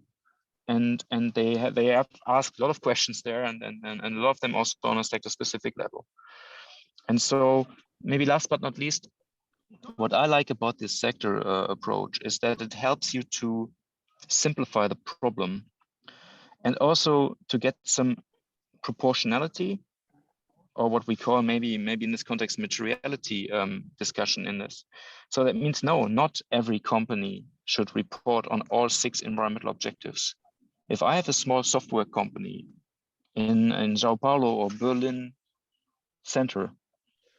[SPEAKER 4] and they have asked a lot of questions there, and a lot of them also on a sector-specific level. And so, maybe last but not least, what I like about this sector approach is that it helps you to simplify the problem, and also to get some proportionality, or what we call maybe in this context materiality discussion in this. So that means no, not every company should report on all 6 environmental objectives. If I have a small software company in Sao Paulo or Berlin center,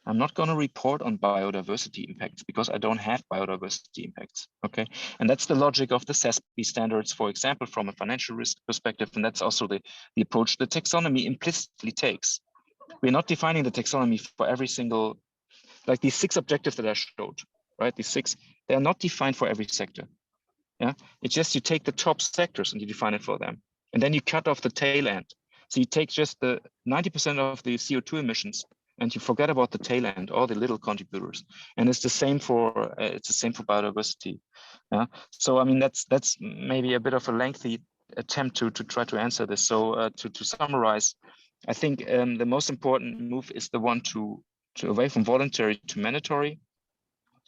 [SPEAKER 4] I'm not going to report on biodiversity impacts because I don't have biodiversity impacts. Okay, and that's the logic of the SASB standards, for example, from a financial risk perspective, and that's also the approach the taxonomy implicitly takes. We're not defining the taxonomy for every single, like these 6 objectives that I showed, right? These 6, they are not defined for every sector. Yeah, it's just you take the top sectors and you define it for them, and then you cut off the tail end. So you take just the 90% of the CO2 emissions, and you forget about the tail end, all the little contributors. And it's the same for biodiversity. Yeah. So I mean that's maybe a bit of a lengthy attempt to try to answer this. So to summarize, I think the most important move is the one to away from voluntary to mandatory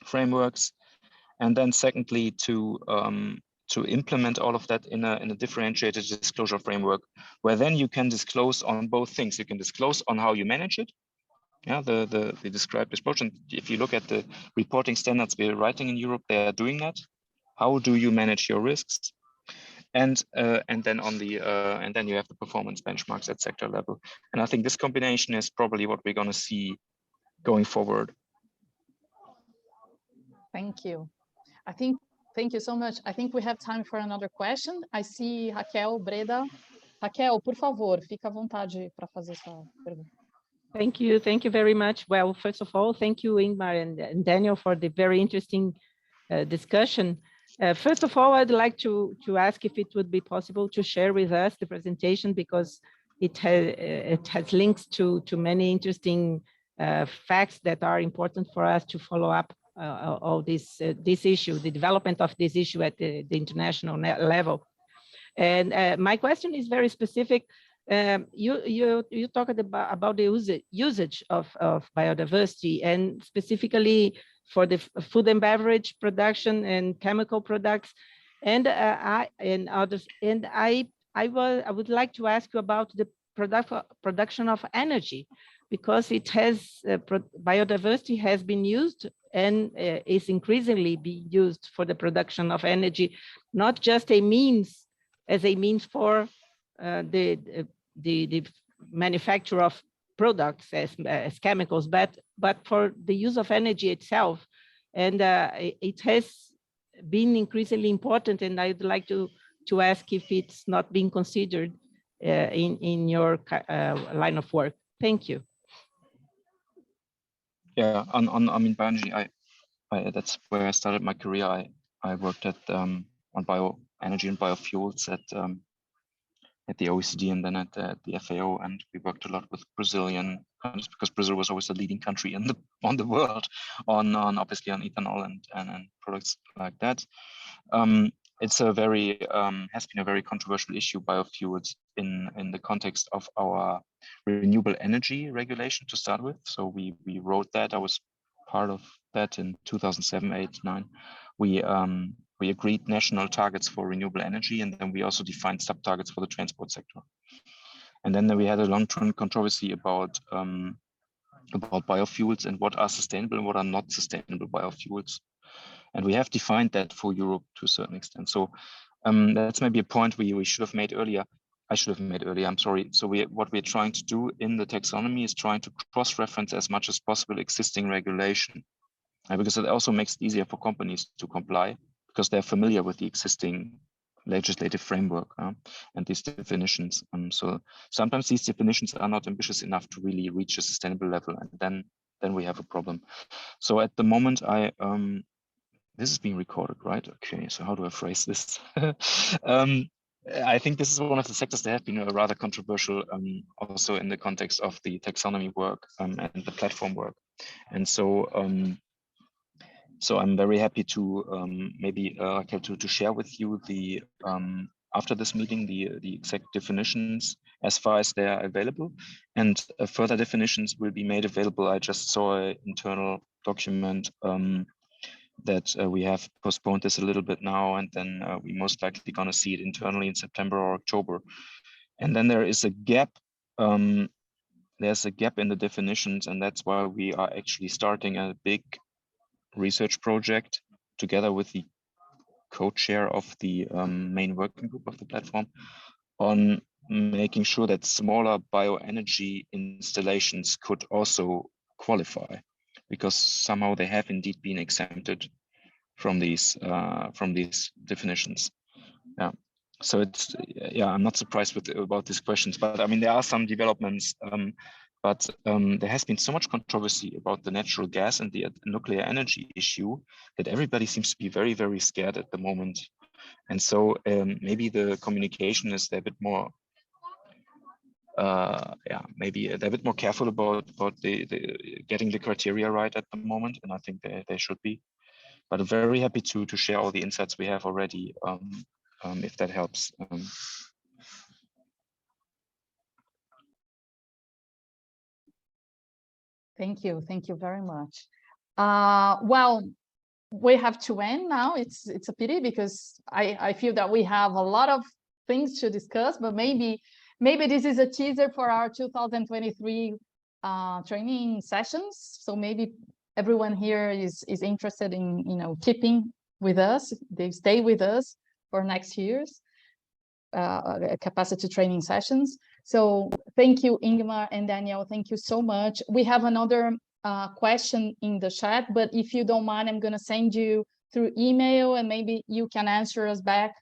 [SPEAKER 4] frameworks, and then secondly to implement all of that in a differentiated disclosure framework, where then you can disclose on both things. You can disclose on how you manage it. Yeah, the described approach. And if you look at the reporting standards we're writing in Europe, they are doing that. How do you manage your risks? And then on the and then you have the performance benchmarks at sector level. And I think this combination is probably what we're going to see going forward.
[SPEAKER 1] Thank you. Thank you so much. I think we have time for another question. I see Raquel Breda. Raquel, por favor, fica à vontade para fazer sua pergunta.
[SPEAKER 6] Thank you very much. Well, first of all, thank you, Ingmar and Daniel, for the very interesting discussion. First of all, I'd like to ask if it would be possible to share with us the presentation, because it has links to many interesting facts that are important for us to follow up all this issue, the development of this issue at the international level. And my question is very specific. You talked about the usage of biodiversity, and specifically for the food and beverage production and chemical products, and others. And I would like to ask you about the production of energy, because it has biodiversity has been used and is increasingly being used for the production of energy, not just as a means for the manufacture of products as chemicals, but for the use of energy itself. And it has been increasingly important, and I'd like to ask if it's not being considered in your line of work. Thank you.
[SPEAKER 4] Yeah, I mean, bioenergy, that's where I started my career. I worked at on bioenergy and biofuels at the OECD and then at the FAO, and we worked a lot with Brazilian countries, because Brazil was always the leading country on the world on obviously on ethanol and products like that. It's a very has been a very controversial issue, biofuels, in the context of our renewable energy regulation to start with. So we wrote that. I was part of that in 2007, 8, 9. We agreed national targets for renewable energy, and then we also defined sub-targets for the transport sector. And then we had a long-term controversy about biofuels and what are sustainable and what are not sustainable biofuels. And we have defined that for Europe to a certain extent. So that's maybe a point we should have made earlier. I should have made earlier, I'm sorry. So what we're trying to do in the taxonomy is trying to cross-reference as much as possible existing regulation, because it also makes it easier for companies to comply, because they're familiar with the existing legislative framework and these definitions. So sometimes these definitions are not ambitious enough to really reach a sustainable level, and then we have a problem. So at the moment, this is being recorded, right? Okay, so how do I phrase this? I think this is one of the sectors that have been rather controversial, also in the context of the taxonomy work and the platform work. And so so I'm very happy to maybe to share with you the after this meeting the exact definitions as far as they are available, and further definitions will be made available. I just saw an internal document that we have postponed this a little bit now, and then we most likely gonna see it internally in September or October. And then there is a gap. There's a gap in the definitions, and that's why we are actually starting a big research project together with the co-chair of the main working group of the platform on making sure that smaller bioenergy installations could also qualify, because somehow they have indeed been exempted from these definitions. Yeah, so it's, yeah, I'm not surprised about these questions, but I mean, there are some developments. But there has been so much controversy about the natural gas and the nuclear energy issue that everybody seems to be very, very scared at the moment. And so maybe the communication is a bit more, maybe they're a bit more careful about the getting the criteria right at the moment, and I think they should be. But I'm very happy to share all the insights we have already, if that helps.
[SPEAKER 1] Thank you very much. Well, we have to end now. It's a pity, because I feel that we have a lot of things to discuss, but maybe this is a teaser for our 2023 training sessions. So maybe everyone here is interested in keeping with us. They stay with us for next year's capacity training sessions. So thank you, Ingmar and Daniel. Thank you so much. We have another question in the chat, but if you don't mind, I'm going to send you through email, and maybe you can answer us back,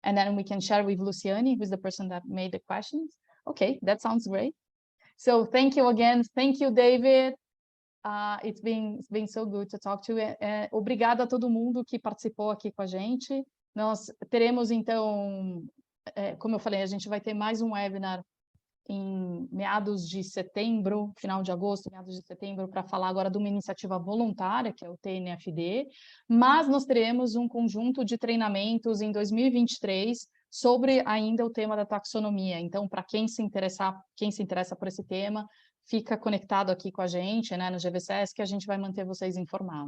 [SPEAKER 1] and then we can share with Luciani, who's the person that made the questions. Okay, that sounds great. So thank you again. Thank you, David. It's been so good to talk to you. Obrigada a todo mundo que participou aqui com a gente. Nós teremos, então, como eu falei, a gente vai ter mais um webinar em meados de setembro, final de agosto, meados de setembro, para falar agora de uma iniciativa voluntária, que é o TNFD, mas nós teremos um conjunto de treinamentos em 2023 sobre ainda o tema da taxonomia. Então, para quem se interessa por esse tema, fica conectado aqui com a gente, né, no GVCS, que a gente vai manter vocês informados.